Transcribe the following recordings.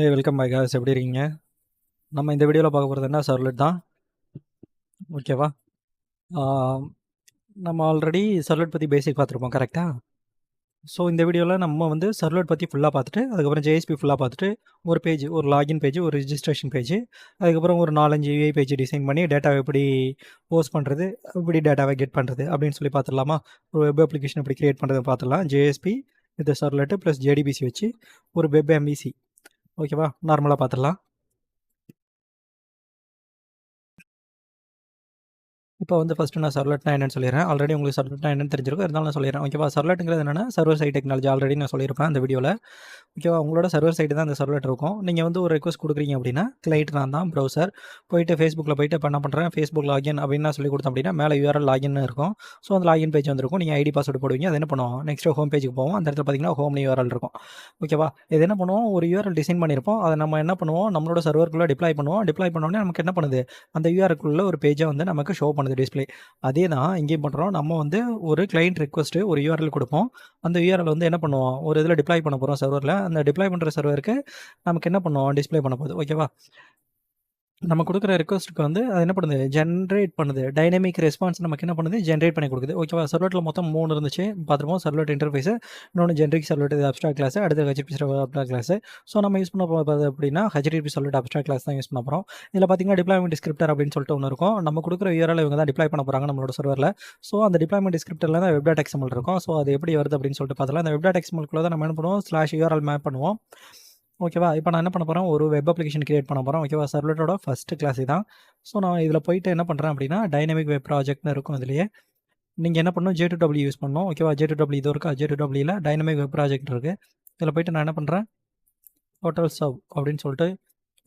Welcome by guys, எப்படி இருக்கீங்க? நம்ம இந்த வீடியோவில் பார்க்க போகிறது என்ன சர்வலெட் தான். ஓகேவா? நம்ம ஆல்ரெடி சர்வலெட் பற்றி பேசிக் பார்த்துருப்போம், கரெக்டாக? ஸோ இந்த வீடியோவில் நம்ம வந்து சர்வலெட் பற்றி ஃபுல்லாக பார்த்துட்டு, அதுக்கப்புறம் ஜேஎஸ்பி ஃபுல்லாக பார்த்துட்டு, ஒரு பேஜ், ஒரு லாகின் பேஜ், ஒரு ரிஜிஸ்ட்ரேஷன் பேஜ், அதுக்கப்புறம் ஒரு 4-5 யூஐ பேஜ் டிசைன் பண்ணி டேட்டாவை எப்படி போஸ்ட் பண்ணுறது, எப்படி டேட்டாவை கெட் பண்ணுறது அப்படின்னு சொல்லி பார்த்துடலாமா? ஒரு வெப் அப்ளிகேஷன் எப்படி க்ரியேட் பண்ணுறது பார்த்துடலாம். ஜேஎஸ்பி வித் சர்வலெட்டு ப்ளஸ் ஜேடிபிசி வச்சு ஒரு வெப் எம்பிசி. ஓகேவா? நார்மலாக பார்த்துடலாம். இப்போ வந்து ஃபஸ்ட்டு நான் சர்வலெட்னா என்னன்னு சொல்லிடுறேன். ஆல்ரெடி உங்களுக்கு சர்வலெட்னா என்னன்னு தெரிஞ்சிருக்கும். இருந்தாலும் நான் சொல்லிடுறேன். ஓகேவா? சர்வலெட்டுங்கிறது என்னன்னா, சர்வர் சைட் டெக்னாலஜி. ஆல்ரெடி நான் சொல்லியிருப்பேன் அந்த வீடியோவில். ஓகேவா? உங்களோட சர்வர் சைடு தான் அந்த சர்வலெட் இருக்கும். நீங்கள் வந்து ஒரு ரெக்வஸ்ட் கொடுக்குறீங்க அப்படின்னா, கிளைண்ட் நான் தான், ப்ரௌசர் போயிட்டு ஃபேஸ்புக்கில் போயிட்டு இப்போ என்ன பண்ணுறேன், ஃபேஸ்புக் லாகின் அப்படின்னு நான் சொல்லி கொடுத்தேன் அப்படின்னா, மேலே யூஆர்எல் லாகின் இருக்கும். ஸோ அந்த லாகின் பேஜ் வந்திருக்கும். நீங்கள் ஐடி பாஸ்வேர்டு போடுவீங்க. அது என்ன பண்ணுவோம், நெக்ஸ்ட் ஹோம் பேஜுக்கு போவோம். அந்த இடத்துல பார்த்தீங்கன்னா ஹோம்ல யூஆர்எல் இருக்கும். ஓகேவா? இது என்ன பண்ணுவோம், ஒரு யூஆர்எல் டிசைன் பண்ணியிருப்போம். அதை நம்ம என்ன பண்ணுவோம், நம்மளோட சர்வருக்குள்ளே டிப்ளாய் பண்ணுவோம். டிப்ளாய் பண்ணோடனே நமக்கு என்ன பண்ணுது, அந்த யூஆர்எல்குள்ள ஒரு பேஜை வந்து நமக்கு ஷோ பண்ணுது, டிஸ்பிளே. அதே தான் இங்கேயும் பண்ணுறோம். நம்ம வந்து ஒரு கிளைண்ட் ரிக்வஸ்ட்டு ஒரு யூஆர்எல் கொடுப்போம். அந்த யூஆர்எல் வந்து என்ன பண்ணுவோம், ஒரு இதில் டிப்ளாய் பண்ண போகிறோம் சர்வரில். அந்த டிப்ளாய் பண்ணுற சர்வருக்கு நமக்கு என்ன பண்ணுவோம், டிஸ்பிளே பண்ண போகுது. ஓகேவா? நம்ம கொடுக்குற ரிக்வஸ்ட்டுக்கு வந்து அது என்ன பண்ணுது, ஜென்ரேட் பண்ணுது. டைனமிக் ரெஸ்பான்ஸ் நமக்கு என்ன பண்ணுது, ஜென்ரேட் பண்ணி கொடுக்குது. ஓகேவா? சர்வலெட்டில் மொத்தம் 3 இருந்துச்சு பார்த்துருப்போம். சர்வலெட் இன்டர்ஃபேஸு, இன்னொன்று ஜென்ரிக் சர்வலெட், இது அப்ஸ்ட்ராக்ட் கிளாஸ், அடுத்து HTTP server abstract class. So நம்ம யூஸ் பண்ண போகிறது அப்படின்னா ஹெச்டிபி சர்வலெட் அப்ஸ்ட்ராக்ட் கிளாஸ் தான் யூஸ் பண்ண போகிறோம். இதில் பார்த்தீங்கன்னா டிப்ளாய்மெண்ட் டிஸ்கிரிப்டர் அப்படின்னு சொல்லிட்டு ஒன்று இருக்கும். நம்ம கொடுக்குற யூஆர்எல் இவங்க தான் டிப்ளாய் பண்ண போகிறாங்க நம்மளோட சர்வரில். ஸோ அந்த டிப்ளாய்மெண்ட் டிஸ்கிரிப்டரில் தான் வெப் டாட் எக்ஸ்எம்எல் இருக்கும். ஸோ அது எப்படி வருது அப்படின்னு சொல்லிட்டு பார்த்தலாம். அந்த வெப் டாட் எக்ஸ்எம்எல்குள்ளே தான் நம்ம என்ன பண்ணுவோம், /URL மேப் பண்ணுவோம். ஓகேவா? இப்போ நான் என்ன பண்ண போகிறேன், ஒரு வெப் அப்ளிகேஷன் கிரியேட் பண்ண போகிறோம். ஓகேவா? சர்வலெட்டோட ஃபஸ்ட்டு கிளாஸ் இதான். ஸோ நான் இதில் போயிட்டு என்ன பண்ணுறேன் அப்படின்னா, டைனமிக் வெப் ப்ராஜெக்ட்னு இருக்கும் இதுலேயே. நீங்கள் என்ன பண்ணணும், J2EE யூஸ் பண்ணணும். ஓகேவா? J2EE இது இருக்கா, J2EEல டைனமிக் வெப் ப்ராஜெக்ட் இருக்குது. இதில் போயிட்டு நான் என்ன பண்ணுறேன், ஹோட்டல் சர்வ் அப்படின்னு சொல்லிட்டு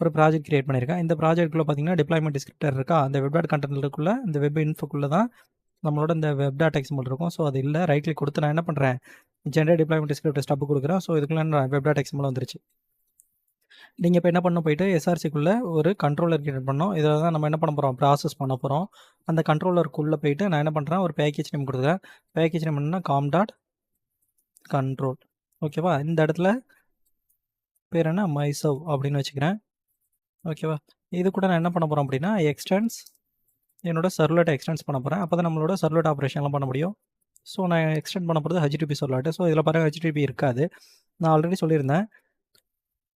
ஒரு ப்ராஜெக்ட் கிரியேட் பண்ணியிருக்கேன். இந்த ப்ராஜெக்ட்டுக்குள்ளே பார்த்தீங்கன்னா டிப்ளாய்மெண்ட் டிஸ்கிரிப்டர் இருக்கா, அந்த வெப் டாட் கண்டென்ட்க்குள்ளே இந்த வெப் இன்ஃபோக்குள்ளே தான் நம்மளோட இந்த வெப் டாட் எக்ஸ்எம்எல் இருக்கும். ஸோ அது இல்லை, ரைட் கிளிக் கொடுத்து நான் என்ன பண்ணுறேன், ஜென்ரேட் டிப்ளாய்மெண்ட் டிஸ்கிரிப்டர் ஸ்டப் கொடுக்குறேன். ஸோ இதுக்குள்ளே வெப் டாட் எக்ஸ்எம்எல் வந்துருச்சு. நீங்கள் இப்போ என்ன பண்ணணும், போயிட்டு எஸ்ஆர்சிக்குள்ளே ஒரு கண்ட்ரோலர் கிரியேட் பண்ணோம். இதில் தான் நம்ம என்ன பண்ண போகிறோம், ப்ராசஸ் பண்ண போகிறோம். அந்த கண்ட்ரோலருக்குள்ளே போயிட்டு நான் என்ன பண்ணுறேன், ஒரு பேக்கேஜ் நேம் கொடுக்குறேன். பேக்கேஜ் நேம் என்னன்னா com.control. ஓகேவா? இந்த இடத்துல பேர் என்ன, மைசர்வ் அப்படின்னு வச்சுக்கிறேன். ஓகேவா? இது கூட நான் என்ன பண்ண போகிறோம் அப்படின்னா, என்னோட சர்வலெட்டை எக்ஸ்டென்ஸ் பண்ண போகிறேன். அப்போ தான் நம்மளோட சர்வலெட் ஆப்ரேஷன்லாம் பண்ண முடியும். ஸோ நான் எக்ஸ்டெண்ட் பண்ண போகிறது ஹெச்டிபி சர்வலெட். ஸோ இதில் பாருங்கள், ஹெச்டிபி இருக்காது. நான் ஆல்ரெடி சொல்லியிருந்தேன்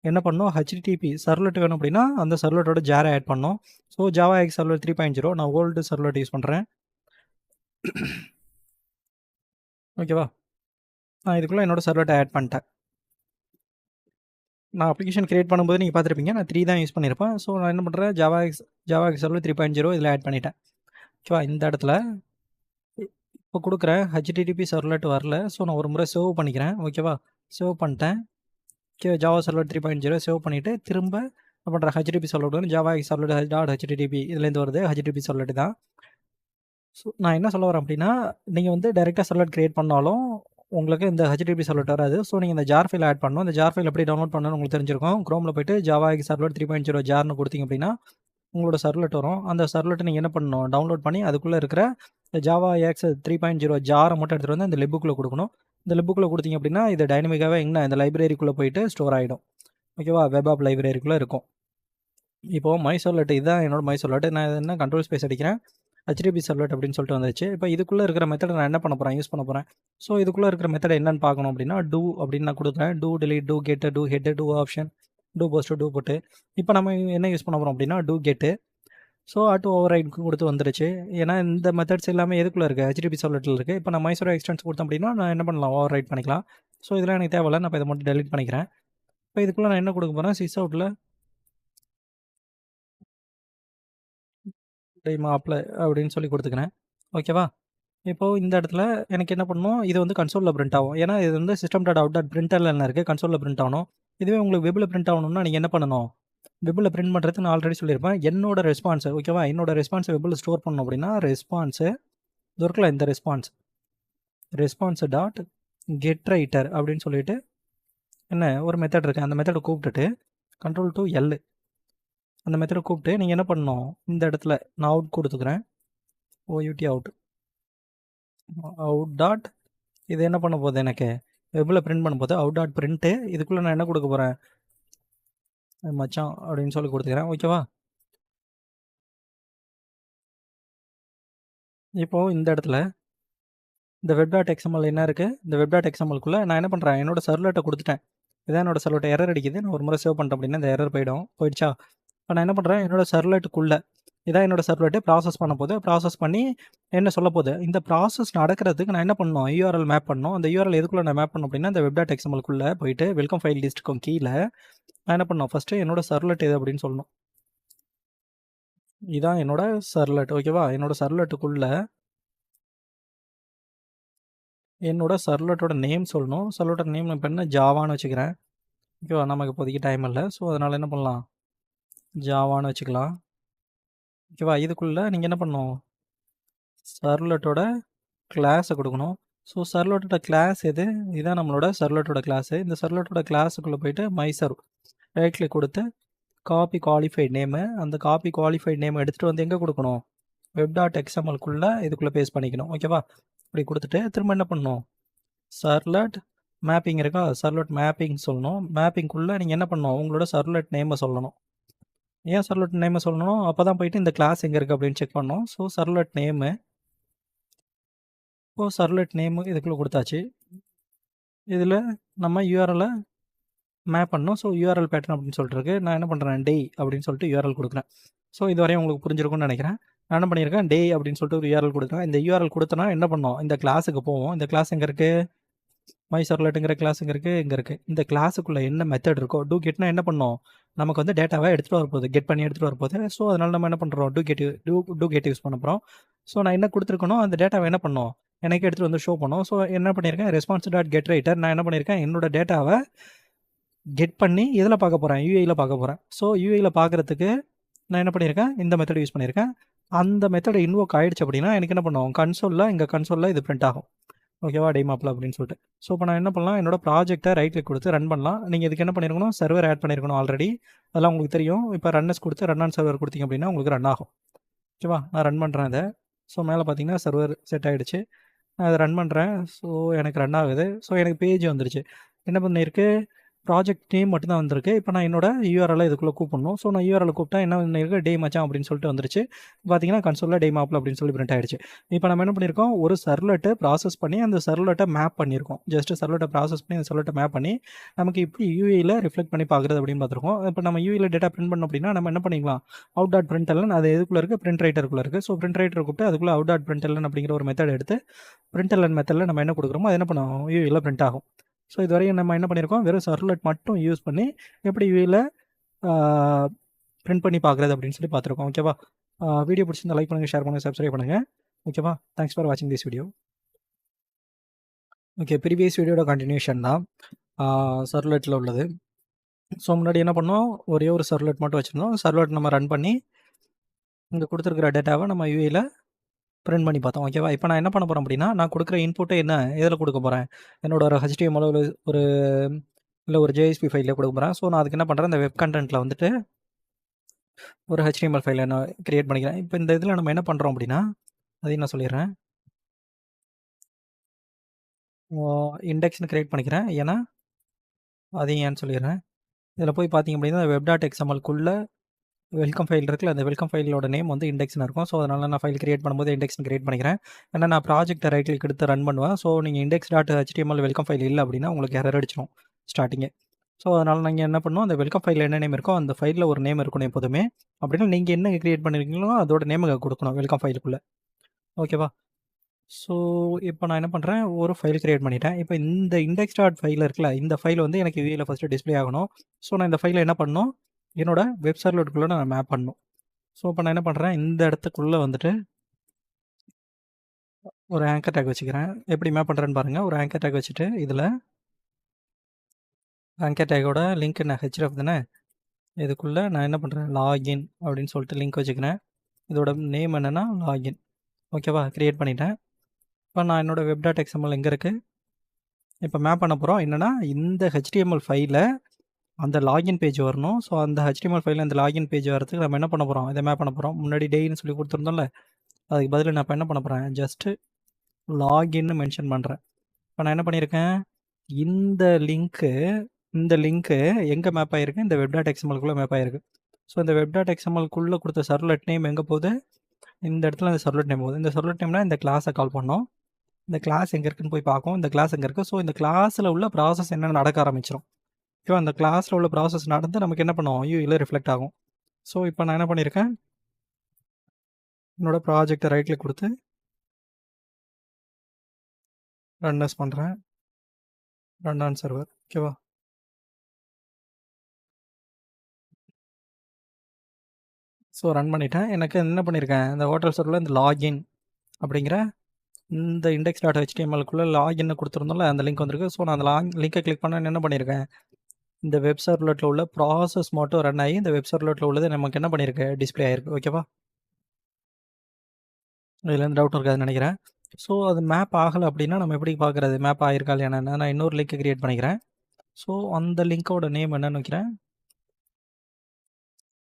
என்ன பண்ணணும், ஹெச்டிடிபி சர்வலெட் வேணும் அப்படின்னா அந்த சர்வலெட்டோட ஜாரை ஆட் பண்ணோம். ஸோ ஜாவா எக்ஸ் சர்வலெட் 3.0 நான் ஓல்டு சர்வலெட் யூஸ் பண்ணுறேன். ஓகேவா? நான் இதுக்குள்ளே என்னோட சர்வலெட்டை ஆட் பண்ணிட்டேன். நான் அப்ளிகேஷன் கிரியேட் பண்ணும்போது நீங்கள் பார்த்துருப்பீங்க, நான் 3 தான் யூஸ் பண்ணியிருப்பேன். ஸோ நான் என்ன பண்ணுறேன், ஜாவா எக்ஸ் சர்வலெட் 3.0 இதில் ஆட் பண்ணிட்டேன். ஓகேவா? இந்த இடத்துல இப்போ கொடுக்குறேன், ஹெச்டிடிபி சர்வலெட் வரல. ஸோ நான் ஒரு முறை சேவ் பண்ணிக்கிறேன். ஓகேவா? சேவ் பண்ணிட்டேன். ஓகே, ஜாவா சர்வலெட் 3.0 சேவ் பண்ணிவிட்டு திரும்ப என்ன பண்ணுறேன், ஹெச்டிபி சர்வலெட் வந்து ஜாவா எக்ஸ் சர்வலெட் டாட் ஹெச்டிடிபி இதுலேருந்து வருது, ஹெச்டிபி சர்வலெட் தான். ஸோ நான் என்ன சொல்ல வரேன் அப்படின்னா, நீங்கள் வந்து டைரெக்டாக சர்வலெட் கிரியேட் பண்ணாலும் உங்களுக்கு இந்த ஹெச்டிடிபி சர்வலெட் வராது. ஸோ நீங்கள் இந்த ஜார் ஃபைல் ஆட் பண்ணணும். இந்த ஜார் ஃபைல் எப்படி டவுன்லோட் பண்ணணும்னு உங்களுக்கு தெரிஞ்சிருக்கும். க்ரோமில் போயிட்டு ஜாவா சர்வலெட் 3.0 ஜார்னு கொடுத்தீங்க அப்படின்னா உங்களோட சர்வலெட் வரும். அந்த சர்வலெட்டை நீங்கள் என்ன பண்ணணும், டவுன்லோட் பண்ணி அதுக்குள்ளே இருக்கிற இந்த ஜாவா எக்ஸ் 3.0 ஜாரை மட்டும் எடுத்துகிட்டு வந்து இந்த லிப்புக்குள்ளே கொடுக்கணும். இந்த லிப்புக்குள்ளே கொடுத்தீங்க அப்படின்னா இது டைனமிக்காகவே எங்கே இந்த லைப்ரரிக்குள்ளே போயிட்டு ஸ்டோர் ஆகிடும். ஓகேவா? வெப் ஆப் லைப்ரரிக்குள்ளே இருக்கும். இப்போது மை சர்வலெட் இதுதான் என்னோட மை சர்வலெட். நான் என்ன கண்ட்ரோல் ஸ்பேஸ் அடிக்கிறேன், ஹெச்டிபி சர்வலெட் அப்படின்னு சொல்லிட்டு வந்துச்சு. இப்போ இதுக்குள்ளே இருக்கிற மெத்தடை நான் என்ன பண்ண போகிறேன், யூஸ் பண்ண போகிறேன். ஸோ இதுக்குள்ளே இருக்கிற மெத்தட் என்னன்னு பார்க்கணும் அப்படின்னா, டூ அப்படின்னு நான் கொடுக்குறேன். To delete, to get, to head, to option, to post, to put. இப்போ நம்ம என்ன யூஸ் பண்ண போகிறோம் அப்படின்னா, டூ கெட்டு. ஸோ ஆட்டோ ஓவர் ரைட்க்கு கொடுத்து வந்துருச்சு. ஏன்னா இந்த மெத்தட்ஸ் எல்லாமே எதுக்குள்ளே இருக்குது, ஹெச்டிபி சர்வலெட்டில் இருக்குது. இப்போ நான் மைசூர் எக்ஸ்டென்ஸ் கொடுத்தேன் அப்படின்னா நான் என்ன பண்ணலாம், ஓவர் ரைட் பண்ணிக்கலாம். ஸோ இதெல்லாம் எனக்கு தேவையில்ல, நான் இப்போ இதை மட்டும் டெலிட் பண்ணிக்கிறேன். இப்போ இதுக்குள்ளே நான் என்ன கொடுக்க போகிறேன், சிஸ் அவுட்டில் அப்ளை அப்படின்னு சொல்லி கொடுத்துக்கிறேன். ஓகேவா? இப்போது இந்த இடத்துல எனக்கு என்ன பண்ணணும், இது வந்து கன்சோலில் பிரிண்ட் ஆகும். ஏன்னா இது வந்து சிஸ்டம் டாட் அவுட் டாட் பிரிண்டரில் என்ன இருக்குது, கன்சோலில் பிரிண்ட் ஆகணும். இதுவே உங்களுக்கு வெப்பில் பிரிண்ட் ஆகணும்னா நீங்கள் என்ன பண்ணணும், வெப்பில் பிரிண்ட் பண்ணுறது நான் ஆல்ரெடி சொல்லியிருப்பேன். என்னோட ரெஸ்பான்ஸு, ஓகேவா, என்னோட ரெஸ்பான்ஸை வெப்பில் ஸ்டோர் பண்ணணும் அப்படின்னா ரெஸ்பான்ஸு இது இருக்குல்ல, இந்த ரெஸ்பான்ஸு டாட் கெட் ரைட்டர் அப்படின்னு சொல்லிட்டு என்ன ஒரு மெத்தட் இருக்குது. அந்த மெத்தடை கூப்பிட்டுட்டு கண்ட்ரோல் டு எல் அந்த மெத்தடை கூப்பிட்டு நீங்கள் என்ன பண்ணணும், இந்த இடத்துல நான் அவுட் கொடுத்துக்கிறேன். ஓயூடி அவுட் டாட் இது என்ன பண்ண போகுது, எனக்கு வெப்பில் பிரிண்ட் பண்ண போது அவுட் டாட் பிரிண்ட்டு. இதுக்குள்ளே நான் என்ன கொடுக்க போகிறேன், மச்சான் அப்படின்னு சொல்லி கொடுத்துக்கிறேன். ஓகேவா? இப்போது இந்த இடத்துல இந்த வெப் டாட் எக்ஸ்எம்எல் என்ன இருக்குது, இந்த வெப் டாட் எக்ஸ்எம்எல்குள்ளே நான் என்ன பண்ணுறேன், என்னோட சர்வலெட்டை கொடுத்துட்டேன். இதான் என்னோட சர்வலெட் எரர் அடிக்குது. நான் ஒரு முறை சேவ் பண்ணிட்டேன் அப்படின்னா இந்த எரர் போயிடுச்சா? இப்போ நான் என்ன பண்ணுறேன், என்னோட சர்வலெட்டுக்குள்ளே இதான் என்னோட சர்வலெட்டு ப்ராசஸ் பண்ண போது, ப்ராசஸ் பண்ணி என்ன சொல்ல போகுது, இந்த ப்ராசஸ் நடக்கிறதுக்கு நான் என்ன பண்ணணும், யூஆர்எல் மேப் பண்ணணும். அந்த யூஆர்எல் எதுக்குள்ளே நான் மேப் பண்ணணும் அப்படின்னா, இந்த வெப் டாட் எக்ஸ்எம்எல்குள்ளே போயிட்டு வெல்கம் ஃபைல் லிஸ்ட்டுக்கும் கீழே நான் என்ன பண்ணணும், ஃபஸ்ட்டு என்னோட சர்வலெட் எது அப்படின்னு சொல்லணும். இதான் என்னோட சர்வலெட். ஓகேவா? என்னோட சர்வலெட்டுக்குள்ளே என்னோட சர்வலெட்டோட நேம் சொல்லணும். சர்வலெட்டோட நேம் இப்போ என்ன ஜாவான்னு வச்சுக்கிறேன். ஓகேவா? நமக்கு இப்போதைக்கு டைம் இல்லை. ஸோ அதனால் என்ன பண்ணலாம், ஜாவான்னு வச்சுக்கலாம். ஓகேவா? இதுக்குள்ளே நீங்கள் என்ன பண்ணணும், சர்வலெட்டோட கிளாஸை கொடுக்கணும். ஸோ சர்வலெட்டோட கிளாஸ் எது, இதுதான் நம்மளோட சர்வலெட்டோட கிளாஸு. இந்த சர்வலெட்டோட கிளாஸுக்குள்ளே போயிட்டு மைசர்வ் ரைட் கிளிக் கொடுத்து காப்பி குவாலிஃபைட் நேமு, அந்த காப்பி குவாலிஃபைட் நேம் எடுத்துகிட்டு வந்து எங்கே கொடுக்கணும், வெப் டாட் எக்ஸ்எம்எல்குள்ளே இதுக்குள்ளே பேஸ்ட் பண்ணிக்கணும். ஓகேவா? இப்படி கொடுத்துட்டு திரும்ப என்ன பண்ணணும், சர்வலெட் மேப்பிங் இருக்கா, சர்வலெட் மேப்பிங் சொல்லணும். மேப்பிங்குள்ளே நீங்கள் என்ன பண்ணணும், உங்களோட சர்வலெட் நேமை சொல்லணும். ஏன் சர்வலெட் நேமை சொல்லணும், அப்போ தான் போயிட்டு இந்த கிளாஸ் எங்கே இருக்குது அப்படின்னு செக் பண்ணணும். ஸோ சர்வலெட் நேமு, இப்போ சர்வலெட் நேமு இதுக்குள்ளே கொடுத்தாச்சு. இதில் நம்ம யூஆர்எல்லை மேப் பண்ணணும். ஸோ யூஆர்எல் பேட்டர்ன் அப்படின்னு சொல்லிட்டு இருக்கு. நான் என்ன பண்ணுறேன், டே அப்படின்னு சொல்லிட்டு யூஆர்எல் கொடுக்குறேன். ஸோ இதுவரையும் உங்களுக்கு புரிஞ்சிருக்கும்னு நினைக்கிறேன். நான் என்ன பண்ணியிருக்கேன், டே அப்படின்னு சொல்லிட்டு ஒரு யூஆர்எல் கொடுக்குறேன். இந்த யூஆர்எல் கொடுத்தனா என்ன பண்ணோம், இந்த கிளாஸுக்கு போவோம். இந்த கிளாஸ் எங்கே இருக்குது, மை சர்வலெட்டுங்கிற கிளாஸ் இங்கே இருக்குது, இங்கே இருக்குது. இந்த கிளாஸுக்குள்ளே என்ன மெத்தட் இருக்கோ, டூ கெட்னா என்ன பண்ணோம், நமக்கு வந்து டேட்டாவை எடுத்துகிட்டு வரப்போகுது, கெட் பண்ணி எடுத்துகிட்டு வரப்போகுது. ஸோ அதனால் நம்ம என்ன பண்ணுறோம், டூ கெட் யூஸ் பண்ண போகிறோம். ஸோ நான் என்ன கொடுத்துருக்கணும், அந்த டேட்டாவை என்ன பண்ணோம், எனக்கு எடுத்துகிட்டு வந்து ஷோ பண்ணோம். ஸோ என்ன பண்ணியிருக்கேன், ரெஸ்பான்ஸ் டாட் கெட் ரைட்டர் நான் என்ன பண்ணியிருக்கேன், என்னோட டேட்டாவை கெட் பண்ணி எதில் பார்க்க போகிறேன், யூஐயில் பார்க்க போகிறேன். ஸோ யூஐயில் பார்க்குறதுக்கு நான் என்ன பண்ணியிருக்கேன், இந்த மெத்தட் யூஸ் பண்ணியிருக்கேன். அந்த மெத்தட் இன்வோக் ஆகிடுச்சு அப்படின்னா எனக்கு என்ன பண்ணுவோம், கன்சோலில் இது பிரிண்ட் ஆகும். ஓகேவா, டெமாப்பில் அப்படின்னு சொல்லிட்டு. ஸோ இப்போ நான் என்ன பண்ணலாம், என்னோட ப்ராஜெக்ட்டை ரைட் கிளிக் கொடுத்து ரன் பண்ணலாம். நீங்கள் இதுக்கு என்ன பண்ணியிருக்கணும், சர்வர் ஆட் பண்ணியிருக்கணும் ஆல்ரெடி, அதெல்லாம் உங்களுக்கு தெரியும். இப்போ ரன்னஸ் கொடுத்து ரன் ஆன் சர்வர் கொடுத்தீங்க அப்படின்னா உங்களுக்கு ரன் ஆகும். ஓகேவா, நான் ரன் பண்ணுறேன் அதை. ஸோ மேலே பார்த்தீங்கன்னா சர்வர் செட் ஆகிடுச்சு. நான் அதை ரன் பண்ணுறேன். ஸோ எனக்கு ரன் ஆகுது. ஸோ எனக்கு பேஜ் வந்துருச்சு. என்ன பண்ணியிருக்கு, ப்ராஜெக்ட் நேம் மட்டும் தான் வந்திருக்கு. இப்போ நான் என்னோட யூஆர்எல் இதுக்குள்ளே கூப்பிடணும். ஸோ நான் யூஆர்எல் கூப்பிட்டா என்ன பண்ணியிருக்கு, டே மச்சான் அப்படின்னு சொல்லிட்டு வந்துருச்சு. பார்த்தீங்கன்னா கன்சோலில் டே மாப்பிள் அப்படின்னு சொல்லி பிரிண்ட் ஆகிடுச்சு. இப்போ நம்ம என்ன பண்ணியிருக்கோம், ஒரு சர்வலெட்டை ப்ராசஸ் பண்ணி அந்த சர்வலெட்டை மேப் பண்ணியிருக்கோம். ஜஸ்ட் சர்வலெட்டை ப்ராசஸ் பண்ணி அந்த சர்வலெட்டை மேப் பண்ணி நமக்கு இப்படி யூஏயில் ரிஃப்ளெக்ட் பண்ணி பார்க்குறது அப்படின்னு பார்த்துருக்கோம். இப்போ நம்ம யூஏயில் டேட்டா பிரிண்ட் பண்ணோம் அப்படின்னா நம்ம என்ன பண்ணிக்கலாம், அவுட் டாட் பிரிண்டெல்லாம் அது எதுக்குள்ளே இருக்குது, பிரிண்ட் ரைட்டருக்குள்ளே இருக்குது. ஸோ பிரிண்ட் ரைட்டர் கூப்பிட்டு அதுக்குள்ளே அவுட் டாட் பிரிண்டெல்லாம் அப்படிங்கிற ஒரு மெத்தட் எடுத்து பிரிண்டெல்லன் மெத்தடில் நம்ம என்ன கொடுக்குறோமோ அது என்ன பண்ணுவோம், யூஏயில் பிரிண்ட் ஆகும். ஸோ இதுவரையும் நம்ம என்ன பண்ணியிருக்கோம், வெறும் சர்வலெட் மட்டும் யூஸ் பண்ணி எப்படி யூஏயில் பிரிண்ட் பண்ணி பார்க்குறது அப்படின்னு சொல்லி பார்த்துருக்கோம். ஓகேவா, வீடியோ பிடிச்சிருந்தா லைக் பண்ணுங்கள், ஷேர் பண்ணுங்கள், சப்ஸ்கிரைப் பண்ணுங்கள். ஓகேவா, தேங்க்ஸ் ஃபார் வாட்சிங் திஸ் வீடியோ. ஓகே, ப்ரீவியஸ் வீடியோட கண்டினியூஷன் தான் சர்வலெட்டில் உள்ளது. ஸோ முன்னாடி என்ன பண்ணோம், ஒரே ஒரு சர்வலெட் மட்டும் வச்சுருந்தோம். சர்வலெட் நம்ம ரன் பண்ணி இங்கே கொடுத்துருக்கிற டேட்டாவை நம்ம யூஏயில் பிரிண்ட் பண்ணி பார்த்தோம். ஓகேவா, இப்போ நான் என்ன பண்ண போகிறேன் அப்படின்னா, நான் கொடுக்குற இன்புட்டை என்ன எதில் கொடுக்க போகிறேன், என்னோட ஒரு HTML ஒரு இல்லை ஒரு JSP ஃபைலில் கொடுக்க போகிறேன். ஸோ நான் அதுக்கு என்ன பண்ணுறேன், இந்த வெப் கண்டென்ட்டில் வந்துட்டு ஒரு HTML ஃபைலை நான் க்ரியேட் பண்ணிக்கிறேன். இப்போ இந்த இதில் நம்ம என்ன பண்ணுறோம் அப்படின்னா, அதையும் நான் சொல்லிடுறேன். இண்டெக்ஸ்னு க்ரியேட் பண்ணிக்கிறேன். ஏன்னா அதையும் ஏன்னு சொல்லிடுறேன். இதில் போய் பார்த்தீங்க அப்படின்னா வெப் டாட் எக்ஸ்எம்எல்குள்ளே வெல்கம் ஃபைல் இருக்குல்ல, அந்த வெல்கம் ஃபைலோட நேம் வந்து இண்டெக்ஸ்னு இருக்கும். ஸோ அதனால் நான் ஃபைல் கிரியேட் பண்ணும்போது இண்டெக்ஸ்னு கிரியேட் பண்ணிக்கிறேன். ஏன்னா நான் ப்ராஜெக்ட்டை ரைட் கிளிக் எடுத்து ரன் பண்ணுவேன். ஸோ நீங்கள் index dot HTML welcome file இல்லை அப்படின்னா உங்களுக்கு எரர் அடிச்சிடும் ஸ்டார்டிங்கே. ஸோ அதனால் நீங்கள் என்ன பண்ணணும், அந்த வெல்கம் ஃபைலில் என்ன நேம் இருக்கோ அந்த ஃபைலில் ஒரு நேம் இருக்கணும் எப்போதுமே. அப்படின்னா நீங்கள் என்ன கிரியேட் பண்ணியிருக்கீங்களோ அதோட நேமுக்கு கொடுக்கணும் வெல்கம் ஃபைலுக்குள்ளே. ஓகேவா, ஸோ இப்போ நான் என்ன பண்ணுறேன், ஒரு ஃபைல் கிரியேட் பண்ணிட்டேன். இப்போ இந்த இண்டெக்ஸ் டாட் ஃபைல் இருக்குல்ல, இந்த ஃபைல் வந்து எனக்கு யூஏயில் ஃபஸ்ட்டு டிஸ்பிளே ஆகணும். ஸோ நான் இந்த ஃபைலை என்ன பண்ணணும், என்னோட வெப் சர்வருக்குள்ளே நான் மேப் பண்ணணும். ஸோ இப்போ நான் என்ன பண்ணுறேன், இந்த இடத்துக்குள்ளே வந்துட்டு ஒரு ஆங்கர் டேக் வச்சுக்கிறேன். எப்படி மேப் பண்ணுறேன்னு பாருங்கள். ஒரு ஆங்கர் டேக் வச்சுட்டு இதில் ஆங்கர் டேக்கோட லிங்க் என்ன href தானே, இதுக்குள்ளே நான் என்ன பண்ணுறேன், லாகின் அப்படின்னு சொல்லிட்டு லிங்க் வச்சுக்கிறேன். இதோட நேம் என்னென்னா லாகின். ஓகேவா, க்ரியேட் பண்ணிட்டேன். இப்போ நான் என்னோடய வெப் டாட் எக்ஸ்எம்எல் எங்கே இருக்குது, இப்போ மேப் பண்ண போகிறோம். என்னென்னா இந்த HTML ஃபைலில் அந்த லாகின் பேஜ் வரணும். ஸோ அந்த HTML ஃபைலில் அந்த லாகின் பேஜ் வரதுக்கு நம்ம என்ன பண்ண போகிறோம், இதை மேப் பண்ண போகிறோம். முன்னாடி டேன்னு சொல்லி கொடுத்துருந்தோம்ல, அதுக்கு பதில் நான் இப்போ என்ன பண்ண போகிறேன், ஜஸ்ட்டு லாகின்னு மென்ஷன் பண்ணுறேன். இப்போ நான் என்ன பண்ணியிருக்கேன், இந்த லிங்க்கு இந்த லிங்க்கு எங்கே மேப் ஆகிருக்கு? இந்த வெப் டாட் எக்ஸ்எம்எல்குள்ளே மேப் ஆகிருக்கு. ஸோ இந்த வெப் டாட் எக்ஸ்எம்எல்குள்ளே கொடுத்த சர்வ்லெட் நேம் எங்கே போகுது? இந்த இடத்துல இந்த சர்வ்லெட் நேம் போகுது. இந்த சர்வ்லெட் நேம்னா இந்த கிளாஸை கால் பண்ணோம். இந்த கிளாஸ் எங்கே இருக்குன்னு போய் பார்க்கும். இந்த கிளாஸ் எங்கே இருக்குது? ஸோ இந்த கிளாஸில் உள்ள ப்ராசஸ் என்ன நடக்க ஆரம்பிச்சிடும். ஓகேவா? அந்த கிளாஸில் உள்ள ப்ராசஸ் நடந்து நமக்கு என்ன பண்ணுவோம்? யூஐயில் ரிஃப்ளெக்ட் ஆகும். ஸோ இப்போ நான் என்ன பண்ணியிருக்கேன்? என்னோட ப்ராஜெக்டை ரைட் கிளிக் கொடுத்து ரன் பண்ணுறேன். Run on server. ஓகேவா? ஸோ ரன் பண்ணிட்டேன். எனக்கு என்ன பண்ணியிருக்கேன்? இந்த ஹோட்டல் சர்வரில் இந்த லாகின் அப்படிங்கிற இந்த இண்டெக்ஸ் டாட் ஹெச்டிஎம்எல்குள்ளே லாகின்னு கொடுத்துருந்தோம்ல, அந்த லிங்க் வந்திருக்கு. ஸோ நான் அந்த லிங்கை கிளிக் பண்ண என்ன பண்ணியிருக்கேன்? இந்த வெப் சர்வ்லெட்டில் உள்ள ப்ராசஸ் மட்டும் ரன் ஆகி இந்த வெப் சர்வ்லெட்டில் உள்ளது நமக்கு என்ன பண்ணியிருக்கு? டிஸ்பிளே ஆகிருக்கு. ஓகேவா? இதில் எந்த டவுட்டும் இருக்காதுன்னு நினைக்கிறேன். ஸோ அது மேப் ஆகலை அப்படின்னா நம்ம எப்படி பார்க்குறது? மேப் ஆகிருக்கா இல்லையா? நான் இன்னொரு லிங்க் கிரியேட் பண்ணிக்கிறேன். ஸோ அந்த லிங்க்கோட நேம் என்னன்னு வைக்கிறேன்?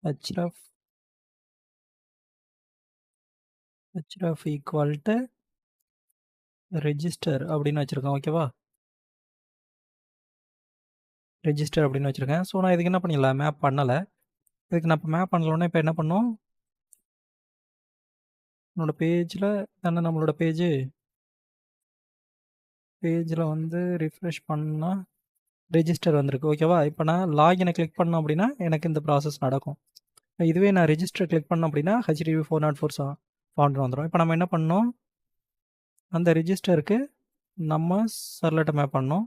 href ஈக்குவல் டு ரெஜிஸ்டர் அப்படின்னு வச்சுருக்கோம். ஓகேவா? ரெஜிஸ்டர் அப்படின்னு வச்சுருக்கேன். ஸோ நான் இதுக்கு என்ன பண்ணிடலாம்? மேப் பண்ணலை. இதுக்கு நான் இப்போ மேப் பண்ணலன்னா இப்போ என்ன பண்ணோம்? என்னோடய பேஜில் தானே நம்மளோட பேஜில் வந்து ரிஃப்ரெஷ் பண்ணால் ரெஜிஸ்டர் வந்திருக்கு. ஓகேவா? இப்போ நான் லாகினை கிளிக் பண்ணோம் அப்படின்னா எனக்கு இந்த ப்ராசஸ் நடக்கும். இதுவே நான் ரெஜிஸ்டர் கிளிக் பண்ணோம் அப்படின்னா HTTP 404 ஃபவுண்டர் வந்துடும். இப்போ நம்ம என்ன பண்ணோம்? அந்த ரெஜிஸ்டருக்கு நம்ம சர்வலெட்டை மேப் பண்ணோம்.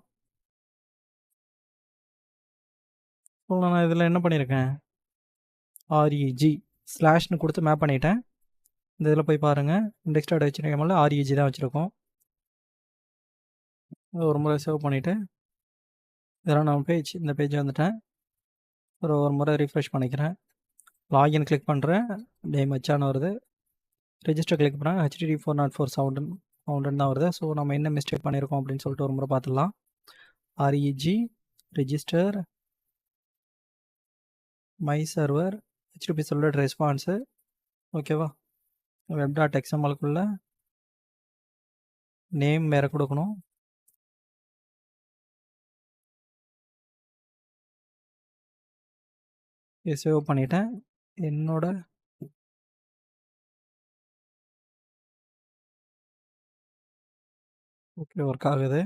ஸோ நான் இதில் என்ன பண்ணியிருக்கேன்? REG ஸ்லாஷ்னு கொடுத்து மேப் பண்ணிட்டேன். இந்த இதில் போய் பாருங்கள். இண்டெக்ஸ் டாட் HTML REG தான் வச்சுருக்கோம். ஒரு முறை சேவ் பண்ணிவிட்டு இதெல்லாம் நம்ம இந்த பேஜ் வந்துட்டேன். ஒரு முறை ரிஃப்ரெஷ் பண்ணிக்கிறேன். லாகின் கிளிக் பண்ணுறேன். நேம் வச்சான்னு வருது. ரெஜிஸ்டர் கிளிக் பண்ணால் HTTP 404 ஃபவுண்டன் தான் வருது. ஸோ நம்ம என்ன மிஸ்டேக் பண்ணியிருக்கோம் அப்படின்னு சொல்லிட்டு ஒரு முறை பார்த்துடலாம். REG register my server HTTP சர்வலெட் response. ஓகேவா? வெப் டாட் எக்ஸ்எம்எல்குள்ளே நேம் வேறு கொடுக்கணும். சேவ் பண்ணிட்டேன். என்னோட ஓகே ஒர்க் ஆகுது.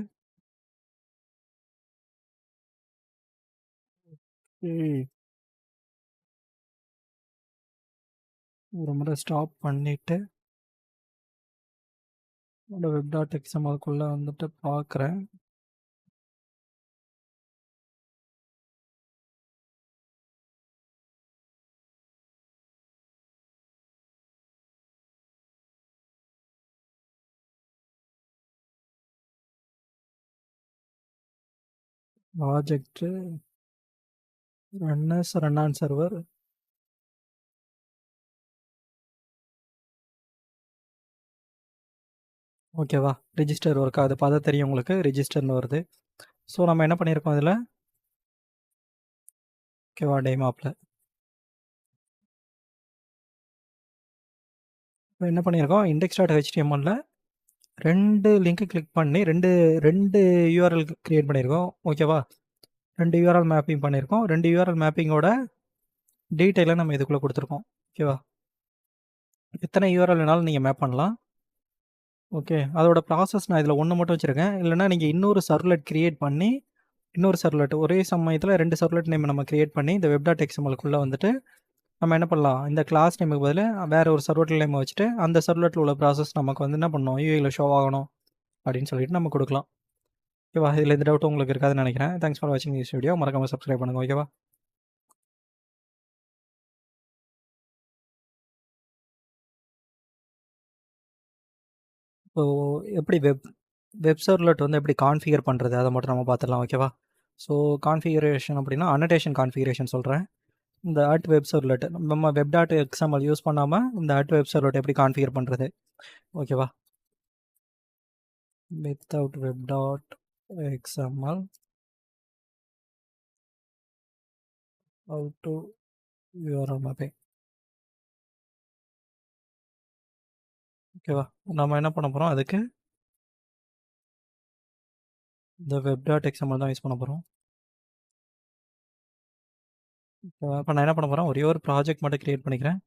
ஒரு முறை ஸ்டாப் பண்ணிவிட்டு என்னோட வெப் டாட் எக்ஸ்எம்எல்குள்ளே வந்துட்டு பார்க்குறேன். Project run on server. ஓகேவா? ரிஜிஸ்டர் ஒர்க் ஆகுது. பார்த்தா தெரியும் உங்களுக்கு ரெஜிஸ்டர்னு வருது. ஸோ நம்ம என்ன பண்ணியிருக்கோம் இதில்? ஓகேவா? டேமாப்பில் இப்போ என்ன பண்ணியிருக்கோம்? இண்டெக்ஸ் டாட் ஹெச்டிஎம்எல்ல 2 லிங்க்கு கிளிக் பண்ணி 2 யூஆர்எல் கிரியேட் பண்ணியிருக்கோம். ஓகேவா? 2 யூஆர்எல் மேப்பிங் பண்ணியிருக்கோம். 2 யூஆர்எல் மேப்பிங்கோட டீட்டெயிலை நம்ம இதுக்குள்ளே கொடுத்துருக்கோம். ஓகேவா? எத்தனை யூஆர்எல் வேணாலும் நீங்கள் மேப் பண்ணலாம். ஓகே. அதோட ப்ராசஸ் நான் இதில் 1 மட்டும் வச்சுருக்கேன். இல்லைனா நீங்கள் இன்னொரு சர்வ்லெட் கிரியேட் பண்ணி இன்னொரு சர்வ்லெட் ஒரே சமயத்தில் 2 சர்வ்லெட் நேம் நம்ம கிரியேட் பண்ணி இந்த வெப் டாட் எக்ஸ்எம்எல்குள்ளே வந்துட்டு நம்ம என்ன பண்ணலாம்? இந்த கிளாஸ் நேமுக்கு பதிலாக வேறு ஒரு சர்வ்லெட் நேம் வச்சுட்டு அந்த சர்வ்லெட்டில் உள்ள ப்ராசஸ் நமக்கு வந்து என்ன பண்ணணும்? யூஐயில் ஷோ ஆகணும் அப்படின்னு சொல்லிட்டு நம்ம கொடுக்கலாம். ஓகேவா? இதில் எந்த டவுட்டும் உங்களுக்கு இருக்காதுன்னு நினைக்கிறேன். தேங்க்ஸ் ஃபார் வாட்சிங் திஸ் வீடியோ. மறக்காமல் சப்ஸ்கிரைப் பண்ணுங்கள். ஓகேவா? ஸோ எப்படி வெப் சர்வ்லெட் வந்து எப்படி கான்ஃபிகர் பண்ணுறது அதை மட்டும் நம்ம பார்த்துடலாம். ஓகேவா? ஸோ கான்ஃபிகரேஷன் அப்படின்னா அனடேஷன் கான்ஃபிகரேஷன் சொல்கிறேன். இந்த வெப் சர்வ்லெட் நம்ம வெப் டாட் எக்ஸ்எம்எல் யூஸ் பண்ணாமல் இந்த வெப் சர்வ்லெட் எப்படி கான்ஃபிகர் பண்ணுறது? ஓகேவா? Without web dot XML how to URL mapping. ஓகேவா? நம்ம என்ன பண்ண போகிறோம்? அதுக்கு இந்த வெப் டாட் எக்ஸ்எம்எல் தான் யூஸ் பண்ண போகிறோம். இப்போ நான் என்ன பண்ண போகிறேன், ஒரே ஒரு ப்ராஜெக்ட் மட்டும் கிரியேட் பண்ணிக்கிறேன்.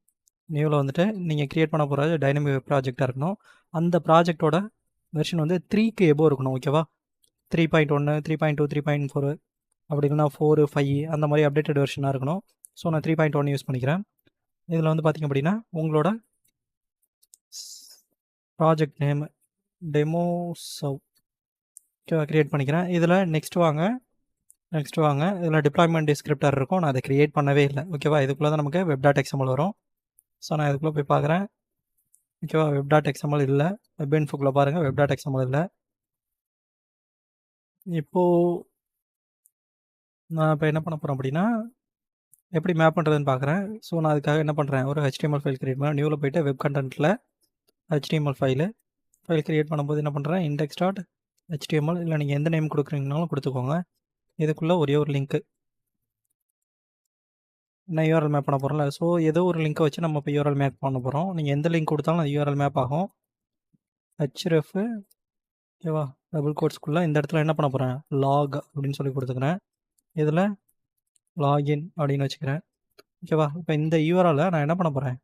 நியூவில் வந்துட்டு நீங்கள் கிரியேட் பண்ண போகிறது டைனமிக் வெப் ப்ராஜெக்டாக இருக்கணும். அந்த ப்ராஜெக்டோட வெர்ஷன் வந்து 3க்கு எபோ இருக்கணும். ஓகேவா? 3.1, 3.2, 3.4 அப்படி இல்லைனா 4, 5 அந்த மாதிரி அப்டேட்டட் வெர்ஷனாக இருக்கணும். ஸோ நான் 3.1 யூஸ் பண்ணிக்கிறேன். இதில் வந்து பார்த்திங்க அப்படின்னா உங்களோட ப்ராஜெக்ட் நேம் டெமோசவ் ஓகேவா கிரியேட் பண்ணிக்கிறேன். இதில் நெக்ஸ்ட் வாங்க இதில் டிப்ளாய்மெண்ட் டிஸ்கிரிப்டர் இருக்கும். நான் அதை கிரியேட் பண்ணவே இல்லை. ஓகேவா? இதுக்குள்ளே தான் நமக்கு web.xml வரும். ஸோ நான் இதுக்குள்ளே போய் பார்க்குறேன். ஓகேவா? web.xml இல்லை. வெப் இன்ஃபோக்குள்ளே பாருங்கள், web.xml இல்லை. இப்போது நான் இப்போ என்ன பண்ண போகிறேன் அப்படின்னா, எப்படி மேப் பண்ணுறதுன்னு பார்க்குறேன். ஸோ நான் அதுக்காக என்ன பண்ணுறேன், ஒரு HTML ஃபைல் கிரியேட் பண்ணேன். நியூவில் போய்ட்டு வெப் கண்டென்ட்டில் HTML ஃபைல் கிரியேட் பண்ணும்போது என்ன பண்ணுறேன், index.html இல்லை நீங்கள் எந்த நேம் கொடுக்குறீங்கனாலும் கொடுத்துக்கோங்க. இதுக்குள்ளே ஒரே ஒரு லிங்க்கு நான் யூஆர்எல் மேப் பண்ண போகிறோம்ல. ஸோ ஏதோ ஒரு லிங்க்கை வச்சு நம்ம இப்போ யூஆர்எல் மேப் பண்ண போகிறோம். நீங்கள் எந்த லிங்க் கொடுத்தாலும் அது யூஆர்எல் மேப் ஆகும். href ஓகேவா? டபுள் கோட்ஸ்க்குள்ளே இந்த இடத்துல என்ன பண்ண போகிறேன், லாக் அப்படின்னு சொல்லி கொடுத்துக்கிறேன். இதில் லாகின் அப்படின்னு வச்சுக்கிறேன். ஓகேவா? இப்போ இந்த யூஆர்எல்லை நான் என்ன பண்ண போகிறேன்,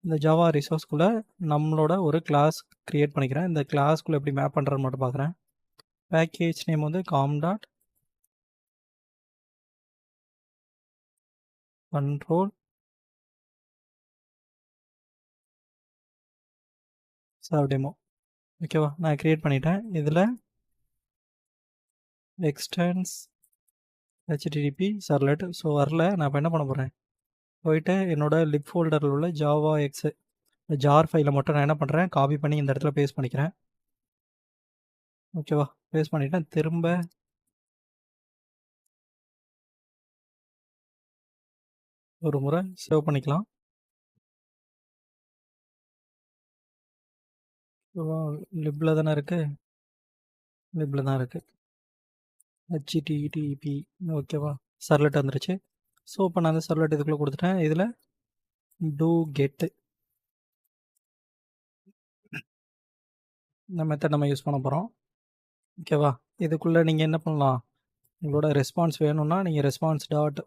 இந்த ஜாவா ரிசோர்ஸ்குள்ளே நம்மளோட ஒரு கிளாஸ் க்ரியேட் பண்ணிக்கிறேன். இந்த கிளாஸ்க்குள்ளே எப்படி மேப் பண்ணுறேன்னு மட்டும் பார்க்குறேன். பேக்கேஜ் நேம் வந்து com.control servdemo ஓகேவா? நான் க்ரியேட் பண்ணிட்டேன். இதில் எக்ஸ்டென்ஸ் http சர்லெட் ஸோ வரல. நான் இப்போ என்ன பண்ண போகிறேன், போயிட்டு என்னோடய லிப் ஃபோல்டரில் உள்ள ஜாவா எக்ஸ் ஜார் ஃபைலை மட்டும் நான் என்ன பண்ணுறேன், காப்பி பண்ணி இந்த இடத்துல பேஸ்ட் பண்ணிக்கிறேன். ஓகேவா? பேஸ்ட் பண்ணிவிட்டேன். திரும்ப ஒரு முறை சேவ் பண்ணிக்கலாம். லிப்பில் தானே இருக்குது, லிப்பில் தான் இருக்குது. http ஓகேவா? சர்லெட் வந்துருச்சு. ஸோ இப்போ நான் அந்த சர்லெட் இதுக்குள்ளே கொடுத்துட்டேன். இதில் டூ கெட்டு இந்த மெத்தட் நம்ம யூஸ் பண்ண போகிறோம். ஓகேவா? இதுக்குள்ளே நீங்கள் என்ன பண்ணலாம், உங்களோட ரெஸ்பான்ஸ் வேணும்னா நீங்கள் ரெஸ்பான்ஸ் டாட்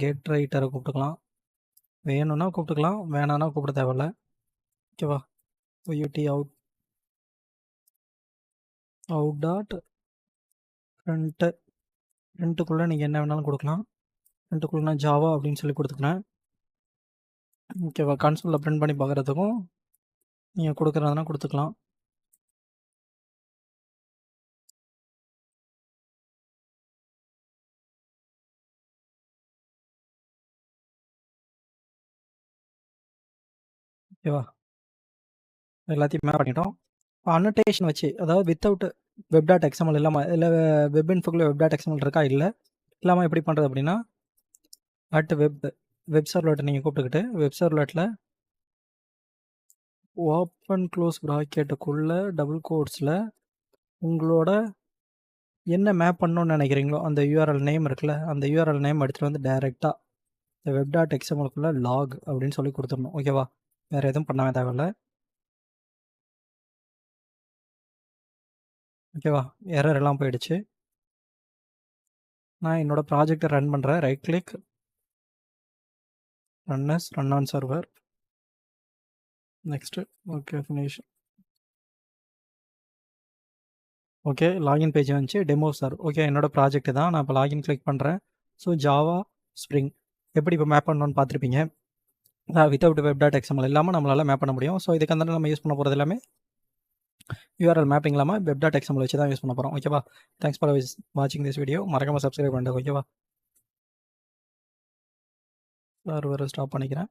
கெட் ரைட்டரை கூப்பிட்டுக்கலாம். வேணும்னா கூப்பிட்டுக்கலாம், வேணான்னா கூப்பிட தேவையில்ல. ஓகேவா? யூடி அவுட் டாட் ஃப்ரண்ட்டுக்குள்ளே நீங்கள் என்ன வேணாலும் கொடுக்கலாம். ஃப்ரண்ட்டுக்குள்ளே நான் ஜாவா அப்படின்னு சொல்லி கொடுத்துக்கிறேன். ஓகேவா? கன்சோலில் பிரிண்ட் பண்ணி பார்க்குறதுக்கும் நீங்கள் கொடுக்குறதுனா கொடுத்துக்கலாம். ஓகேவா? எல்லாத்தையும் மேப் பண்ணிட்டோம். இப்போ அன்னோட்டேஷன் வச்சு, அதாவது வித்தவுட் web.xml இல்லாமல், இல்லை வெப் இன்ஃபோக்குள்ளே web.xml இருக்கா, இல்லை இல்லாமல் எப்படி பண்ணுறது அப்படின்னா, வெப் சர்வலெட்டை நீங்கள் கூப்பிட்டுக்கிட்டு வெப் சர்வலெட்டில் ஓப்பன் க்ளோஸ் ப்ராக்கெட்டுக்குள்ளே டபுள் கோட்ஸில் உங்களோட என்ன மேப் பண்ணணும்னு நினைக்கிறீங்களோ அந்த யூஆர்எல் நேம் இருக்குல்ல, அந்த யூஆர்எல் நேம் எடுத்துகிட்டு வந்து டைரெக்டாக இந்த web.xmlக்குள்ளே லாக் அப்படின்னு சொல்லி கொடுத்துடணும். ஓகேவா? வேறு எதுவும் பண்ணவே தேவையில்ல. ஓகேவா? எரர் எல்லாம் போயிடுச்சு. நான் என்னோடய ப்ராஜெக்டை ரன் பண்ணுறேன். Right click, run on server, next okay finish. Okay, login page வந்துச்சு. டெமோ சார் ஓகே, என்னோடய ப்ராஜெக்ட் தான். நான் இப்போ லாகின் கிளிக் பண்ணுறேன். ஸோ ஜாவா ஸ்ப்ரிங் எப்படி இப்போ மேப் பண்ணணும்னு பார்த்துருப்பீங்க. வித்தவுட் web.xml இல்லாமல் நம்மளால் மேப் பண்ண முடியும். ஸோ இதுக்கு அந்த நம்ம யூஸ் பண்ண போகிறது எல்லாமே யூஆர்எல் மேப்பிங் இல்லாமல் web.xml வச்சு தான் யூஸ் பண்ண போகிறோம். ஓகேவா? தேங்க்ஸ் ஃபார் வாட்சிங் திஸ் வீடியோ. மறக்காமல் சப்ஸ்கிரைப் பண்ணுங்க. ஓகேவா? சர்வரை ஸ்டாப் பண்ணிக்கிறேன்.